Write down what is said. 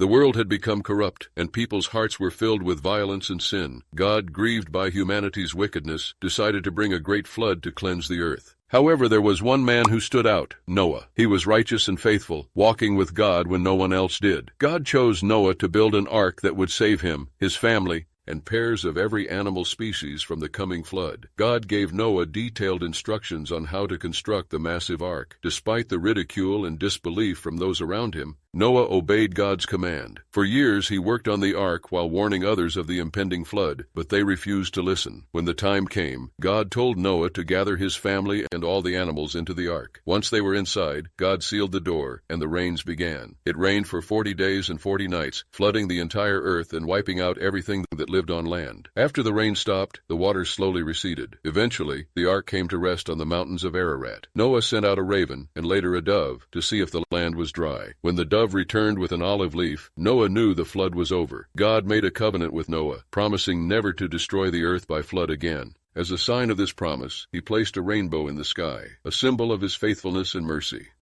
The world had become corrupt, and people's hearts were filled with violence and sin. God, grieved by humanity's wickedness, decided to bring a great flood to cleanse the earth. However, there was one man who stood out, Noah. He was righteous and faithful, walking with God when no one else did. God chose Noah to build an ark that would save him, his family, and pairs of every animal species from the coming flood. God gave Noah detailed instructions on how to construct the massive ark. Despite the ridicule and disbelief from those around him, Noah obeyed God's command. For years he worked on the ark while warning others of the impending flood, but they refused to listen. When the time came, God told Noah to gather his family and all the animals into the ark. Once they were inside, God sealed the door, and the rains began. It rained for 40 days and 40 nights, flooding the entire earth and wiping out everything that lived on land. After the rain stopped, the waters slowly receded. Eventually, the ark came to rest on the mountains of Ararat. Noah sent out a raven, and later a dove, to see if the land was dry. When the dove returned with an olive leaf, Noah knew the flood was over. God made a covenant with Noah, promising never to destroy the earth by flood again. As a sign of this promise, he placed a rainbow in the sky, a symbol of his faithfulness and mercy.